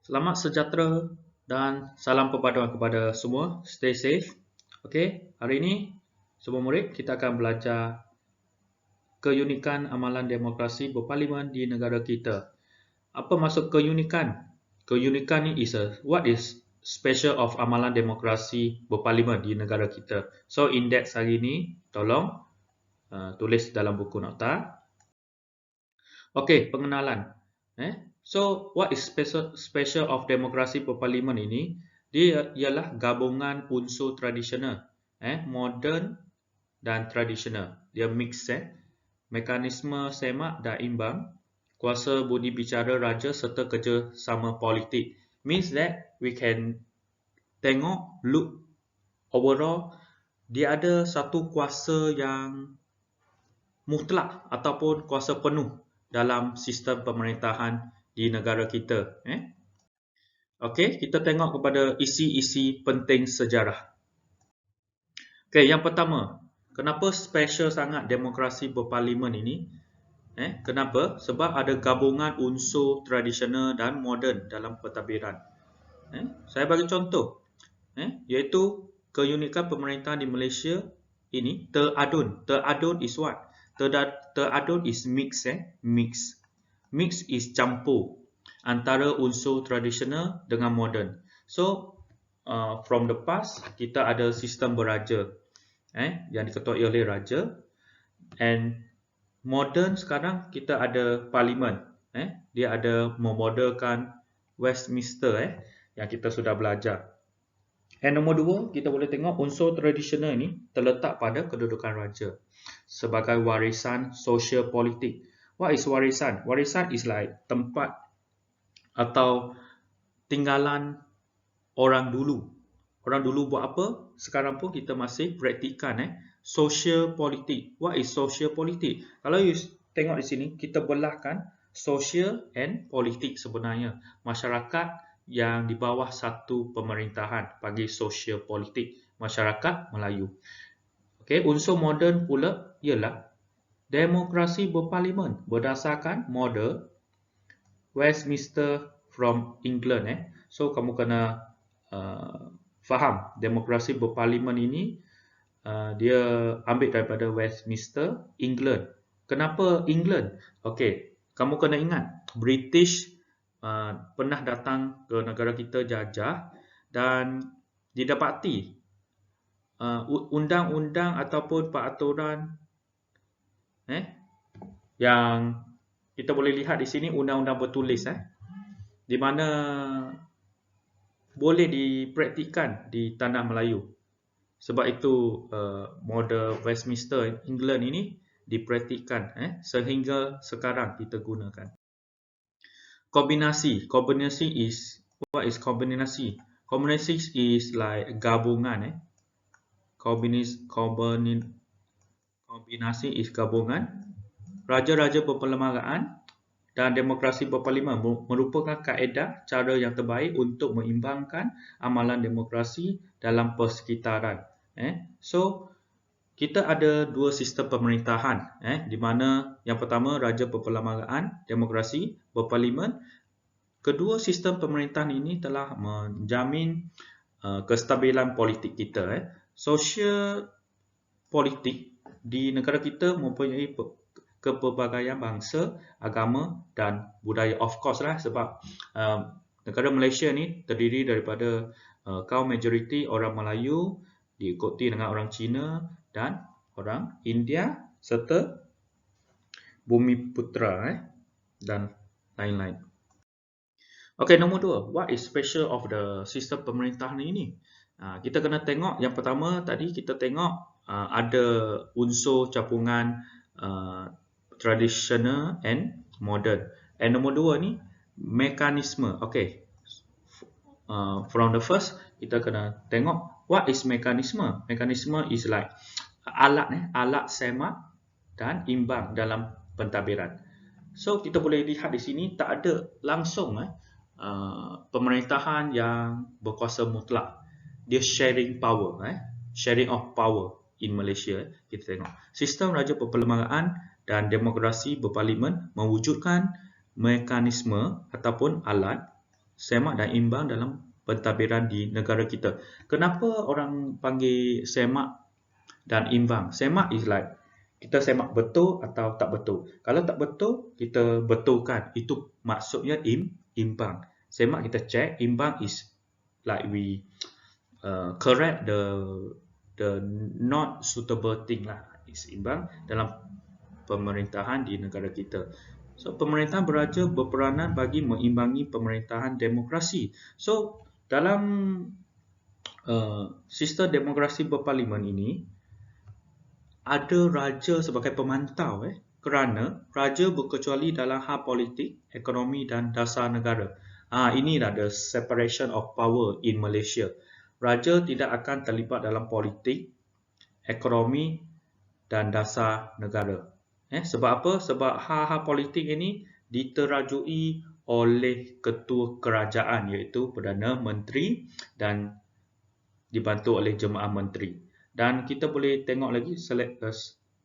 Selamat sejahtera dan salam perpaduan kepada semua. Stay safe. Okey, hari ini semua murid kita akan belajar keunikan amalan demokrasi berparlimen di negara kita. Apa maksud keunikan? Keunikan ni what is special of amalan demokrasi berparlimen di negara kita. So index hari ini tolong tulis dalam buku nota. Okey, pengenalan. So, what is special of demokrasi berparlimen ini? Dia ialah gabungan unsur tradisional, moden dan tradisional. Dia mix, mekanisme semak dan imbang, kuasa budi bicara raja serta kerjasama politik. Means that we can look overall, dia ada satu kuasa yang mutlak ataupun kuasa penuh dalam sistem pemerintahan di negara kita. Okey, kita tengok kepada isi-isi penting sejarah. Okey, yang pertama, kenapa special sangat demokrasi berparlimen ini? Kenapa? Sebab ada gabungan unsur tradisional dan moden dalam pentadbiran. Saya bagi contoh, iaitu keunikan pemerintahan di Malaysia ini teradun. Teradun is what? Teradun is mix, mix. Mix is campur antara unsur tradisional dengan moden. So, from the past, kita ada sistem beraja yang diketuai oleh raja. And modern sekarang kita ada parlimen. Dia ada memodelkan Westminster yang kita sudah belajar. And nombor dua, kita boleh tengok unsur tradisional ini terletak pada kedudukan raja sebagai warisan sosial politik. What is warisan? Warisan is like tempat atau tinggalan orang dulu. Orang dulu buat apa? Sekarang pun kita masih praktikkan social politik. What is social politik? Kalau you tengok di sini, kita belahkan social and politik sebenarnya. Masyarakat yang di bawah satu pemerintahan bagi social politik, masyarakat Melayu. Okey, unsur moden pula ialah demokrasi berparlimen berdasarkan model Westminster from England. So kamu kena faham demokrasi berparlimen ini dia ambil daripada Westminster, England. Kenapa England? Okey, kamu kena ingat British pernah datang ke negara kita jajah dan didapati undang-undang ataupun peraturan yang kita boleh lihat di sini undang-undang bertulis di mana boleh dipraktikkan di tanah Melayu. Sebab itu model Westminster England ini dipraktikkan sehingga sekarang kita gunakan. Kombinasi. Kombinasi is, what is kombinasi? Kombinasi is like gabungan. Kombinasi is gabungan. Raja-raja berperlembagaan dan demokrasi berparlimen merupakan kaedah cara yang terbaik untuk mengimbangkan amalan demokrasi dalam persekitaran. So, kita ada dua sistem pemerintahan di mana yang pertama raja berperlembagaan, demokrasi berparlimen. Kedua sistem pemerintahan ini telah menjamin kestabilan politik kita. Sosial politik di negara kita mempunyai kepelbagaian bangsa, agama dan budaya. Of course lah, sebab negara Malaysia ni terdiri daripada kaum majoriti orang Melayu, diikuti dengan orang Cina dan orang India serta Bumiputra dan lain-lain. Okey, nombor dua, what is special of the sistem pemerintahan ini? Kita kena tengok yang pertama tadi kita tengok ada unsur campuran traditional and modern. And nombor dua ni mekanisme. Okey. From the first kita kena tengok what is mekanisme. Mekanisme is like alat semak dan imbang dalam pentadbiran. So kita boleh lihat di sini tak ada langsung pemerintahan yang berkuasa mutlak. Dia sharing power, sharing of power in Malaysia. Kita tengok sistem raja berperlembagaan dan demokrasi berparlimen mewujudkan mekanisme ataupun alat semak dan imbang dalam pentadbiran di negara kita. Kenapa orang panggil semak dan imbang? Semak is like kita semak betul atau tak betul. Kalau tak betul, kita betulkan. Itu maksudnya imbang. Semak kita check, imbang is like we correct the not suitable thing lah. Is imbang dalam pemerintahan di negara kita. So, pemerintahan beraja berperanan bagi mengimbangi pemerintahan demokrasi. So, dalam sistem demokrasi berparlimen ini, ada raja sebagai pemantau kerana raja berkecuali dalam hal politik, ekonomi dan dasar negara. Inilah the separation of power in Malaysia. Raja tidak akan terlibat dalam politik, ekonomi dan dasar negara. Sebab apa? Sebab hal-hal politik ini diterajui oleh ketua kerajaan iaitu Perdana Menteri dan dibantu oleh jemaah menteri. Dan kita boleh tengok lagi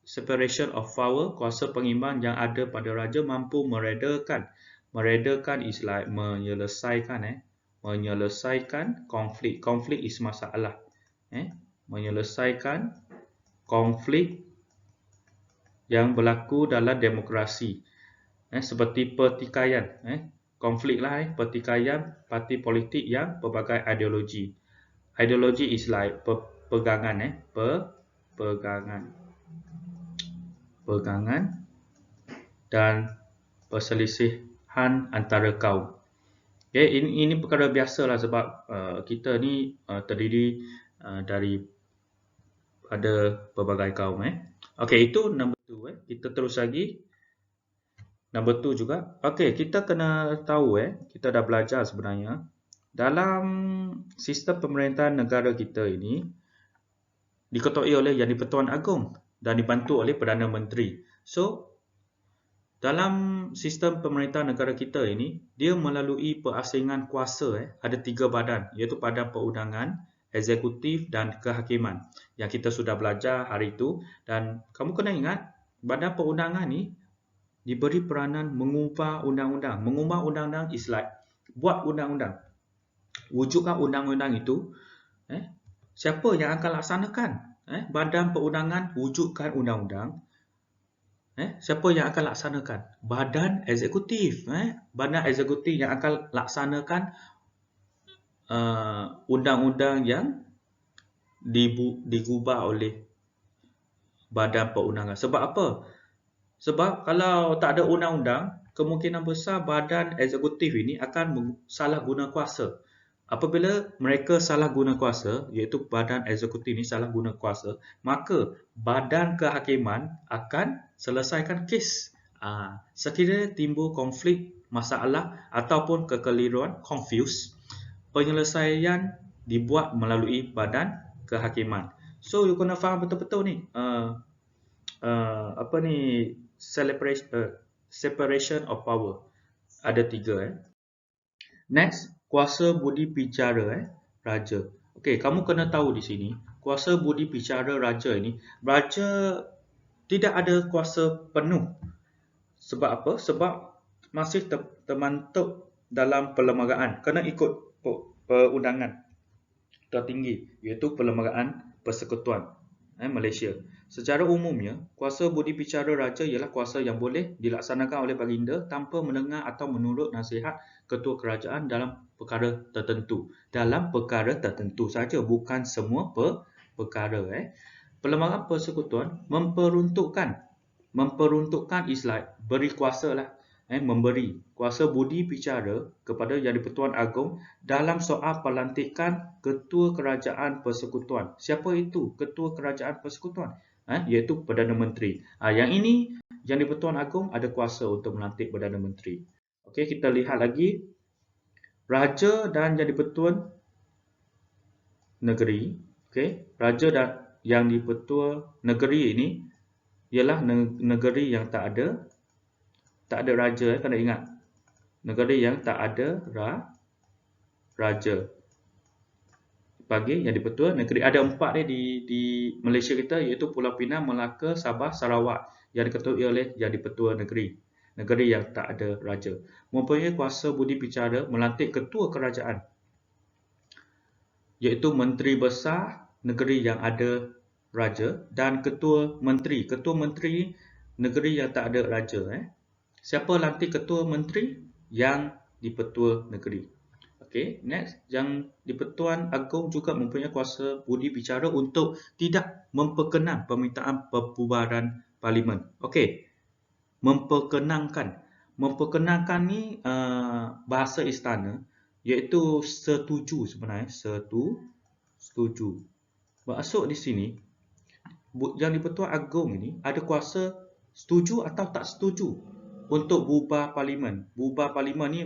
separation of power, kuasa pengimbang yang ada pada raja mampu meredakan. Meredakan is like menyelesaikan menyelesaikan konflik. Konflik is masalah. Menyelesaikan konflik yang berlaku dalam demokrasi. Seperti pertikaian, konflik lah, pertikaian parti politik yang pelbagai ideologi. Ideologi is like pegangan, pegangan dan perselisihan antara kaum. Ini perkara biasa lah sebab kita ni terdiri dari ada pelbagai kaum. Okey, itu number 2. Kita terus lagi. Number 2 juga. Okey, kita kena tahu kita dah belajar sebenarnya. Dalam sistem pemerintahan negara kita ini diketuai oleh Yang di-Pertuan Agong dan dibantu oleh Perdana Menteri. So, dalam sistem pemerintahan negara kita ini, dia melalui perasingan kuasa. Ada 3 badan, iaitu Badan Perundangan, Eksekutif dan Kehakiman. Yang kita sudah belajar hari itu. Dan kamu kena ingat, Badan Perundangan ni diberi peranan mengubah undang-undang. Mengubah undang-undang is like buat undang-undang. Wujudkan undang-undang itu, siapa yang akan laksanakan? Badan Perundangan wujudkan undang-undang. Siapa yang akan laksanakan? Badan Eksekutif. Badan Eksekutif yang akan laksanakan undang-undang yang digubah oleh Badan Perundangan. Sebab apa? Sebab kalau tak ada undang-undang, kemungkinan besar Badan Eksekutif ini akan salah guna kuasa. Apabila mereka salah guna kuasa, iaitu Badan Eksekutif ini salah guna kuasa, maka Badan Kehakiman akan selesaikan kes. Sekiranya timbul konflik, masalah ataupun kekeliruan, confuse, penyelesaian dibuat melalui Badan Kehakiman. So, you kena faham betul-betul ni. Separation of power. Ada 3. Next, kuasa budi bicara raja. Okey, kamu kena tahu di sini, kuasa budi bicara raja ini, raja tidak ada kuasa penuh. Sebab apa? Sebab masih termantuk dalam perlembagaan. Kena ikut perundangan tertinggi, iaitu Perlembagaan Persekutuan Malaysia. Secara umumnya, kuasa budi bicara raja ialah kuasa yang boleh dilaksanakan oleh baginda tanpa mendengar atau menurut nasihat ketua kerajaan dalam perkara tertentu. Dalam perkara tertentu saja, bukan semua perkara. Perlembagaan Persekutuan memperuntukkan is like beri kuasa lah. Memberi kuasa budi bicara kepada Yang di-Pertuan Agong dalam soal pelantikan Ketua Kerajaan Persekutuan. Siapa itu Ketua Kerajaan Persekutuan? Iaitu Perdana Menteri. Yang ini, Yang di-Pertuan Agong ada kuasa untuk melantik Perdana Menteri. Okey, kita lihat lagi. Raja dan Yang di-Pertuan Negeri. Okey, Raja dan Yang di-Pertua Negeri ini ialah negeri yang tak ada raja. Kena ingat, negeri yang tak ada raja. Bagi Yang di-Pertua Negeri, ada 4 di Malaysia kita, iaitu Pulau Pinang, Melaka, Sabah, Sarawak, yang diketuai oleh Yang di-Pertua Negeri. negeri yang tak ada raja. Mempunyai kuasa budi bicara melantik ketua kerajaan, iaitu Menteri Besar negeri yang ada raja dan ketua menteri. Ketua menteri negeri yang tak ada raja. Siapa lantik ketua menteri? Yang di-Pertua Negeri. Okey, next, yang di-Pertuan Agong juga mempunyai kuasa budi bicara untuk tidak memperkenan permintaan pembubaran parlimen. Okey, memperkenankan. Memperkenankan ni bahasa istana, iaitu setuju sebenarnya. Setuju. Maksud di sini, yang di-Pertuan Agong ini ada kuasa setuju atau tak setuju untuk bubar parlimen. Bubar parlimen ni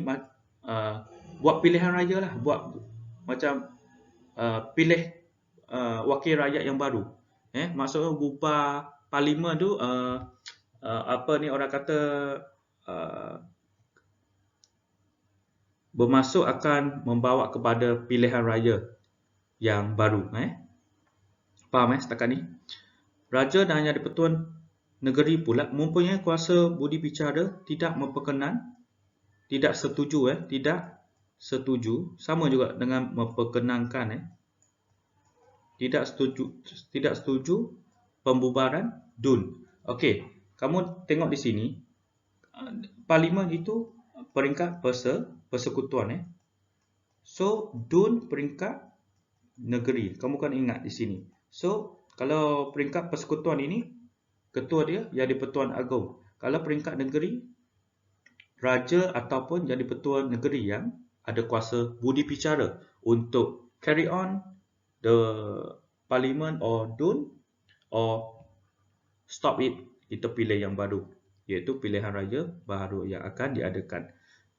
buat pilihan raya lah, buat macam pilih wakil rakyat yang baru. Maksudnya bubar parlimen tu apa ni orang kata bermaksud akan membawa kepada pilihan raya yang baru. Faham setakat ni? Raja dan yang di-Pertuan Negeri pula mempunyai kuasa budi bicara tidak memperkenan, tidak setuju, tidak setuju, sama juga dengan memperkenankan, tidak setuju pembubaran DUN. Okey, kamu tengok di sini, parlimen itu peringkat persekutuan, so DUN peringkat negeri. Kamu kan ingat di sini. So kalau peringkat persekutuan ini, ketua dia yang di-Pertuan Agong. Kalau peringkat negeri, raja ataupun yang di-Pertuan Negeri yang ada kuasa budi bicara untuk carry on the parliament or DUN or stop it, kita pilih yang baru, iaitu pilihan raya baru yang akan diadakan.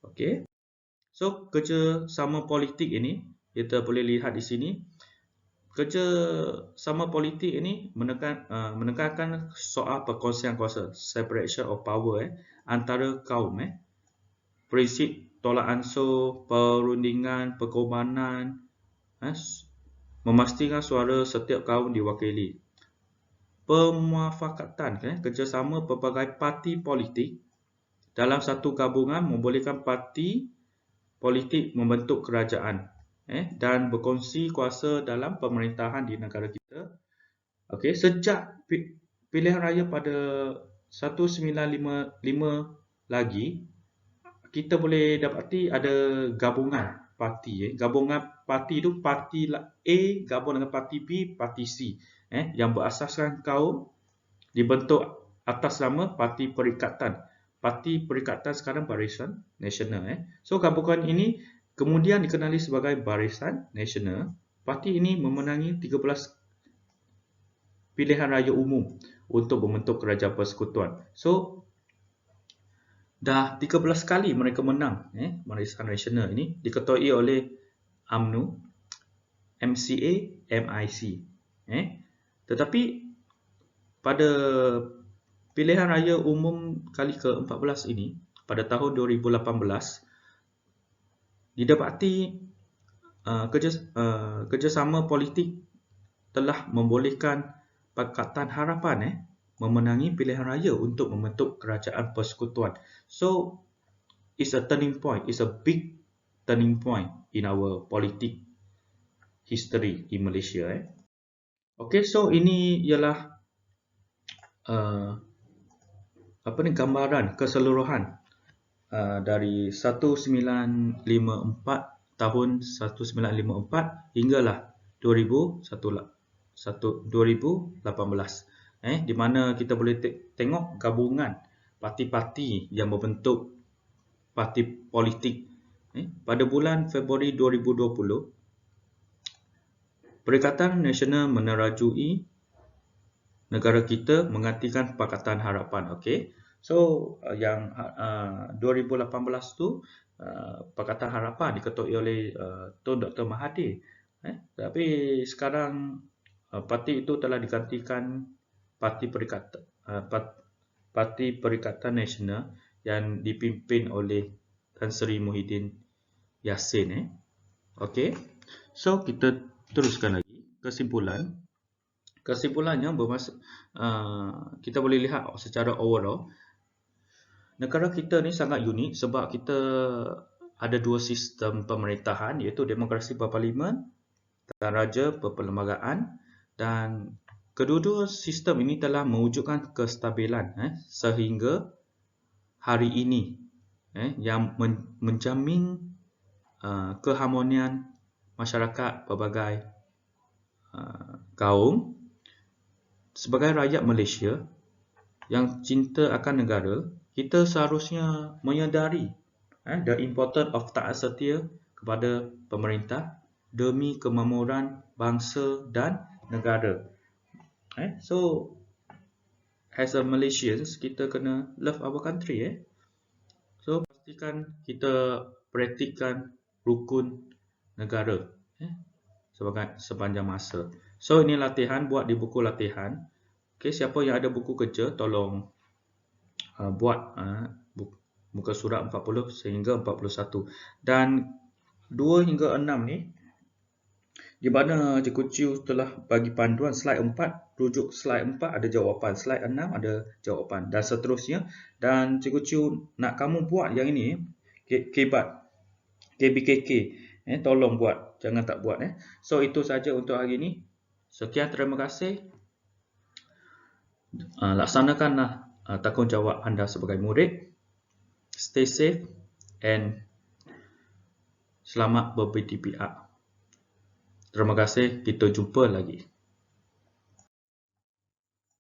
Okey. So kerjasama politik ini kita boleh lihat di sini. Kerjasama politik ini menekankan soal perkongsian kuasa, separation of power antara kaum, prinsip tolak ansur, perundingan, perkorbanan, memastikan suara setiap kaum diwakili. Pemuafakatan, kerjasama pelbagai parti politik dalam satu gabungan membolehkan parti politik membentuk kerajaan dan berkongsi kuasa dalam pemerintahan di negara kita. Okey, sejak pilihan raya pada 1955 lagi, kita boleh dapati ada gabungan parti. Gabungan parti itu parti A gabung dengan parti B, parti C, yang berasaskan kaum, dibentuk atas nama Parti Perikatan. Parti Perikatan sekarang Barisan Nasional. So gabungan ini kemudian dikenali sebagai Barisan Nasional. Parti ini memenangi 13 pilihan raya umum untuk membentuk kerajaan persekutuan. So dah 13 kali mereka menang. Barisan Nasional ini diketuai oleh UMNO, MCA, MIC. Tetapi pada pilihan raya umum kali ke-14 ini, pada tahun 2018, didapati kerjasama politik telah membolehkan Pakatan Harapan memenangi pilihan raya untuk membentuk kerajaan persekutuan. So, it's a turning point. It's a big turning point in our politik history in Malaysia. Okay, so ini ialah gambaran keseluruhan dari 1954 tahun 1954 hinggalah 2018, di mana kita boleh tengok gabungan parti-parti yang membentuk parti politik. Pada bulan Februari 2020, Perikatan Nasional menerajui negara kita menggantikan Pakatan Harapan. Okey. So yang 2018 tu Pakatan Harapan diketuai oleh Tun Dr. Mahathir. Tapi sekarang parti itu telah digantikan Parti Perikatan Nasional yang dipimpin oleh Tan Sri Muhyiddin Yassin. Okey. So kita teruskan lagi kesimpulan. Kesimpulannya kita boleh lihat secara overall, negara kita ni sangat unik sebab kita ada dua sistem pemerintahan, iaitu demokrasi berparlimen dan raja berperlembagaan, dan kedua-dua sistem ini telah mewujudkan kestabilan sehingga hari ini yang menjamin keharmonian masyarakat pelbagai kaum. Sebagai rakyat Malaysia yang cinta akan negara, kita seharusnya menyedari the importance of taat setia kepada pemerintah demi kemakmuran bangsa dan negara. So as a Malaysians, kita kena love our country. So pastikan kita praktikkan rukun negara sepanjang masa. So ini latihan, buat di buku latihan. Okay, siapa yang ada buku kerja tolong buat muka surat 40 sehingga 41. Dan 2 hingga 6 ni, di mana Cikgu Chiu telah bagi panduan slide 4, rujuk slide 4 ada jawapan, slide 6 ada jawapan dan seterusnya. Dan Cikgu Chiu nak kamu buat yang ini, KBKK, tolong buat, jangan tak buat. So itu saja untuk hari ini. Sekian, terima kasih. Laksanakanlah tanggungjawab anda sebagai murid. Stay safe and selamat ber-PTPR. Terima kasih, kita jumpa lagi.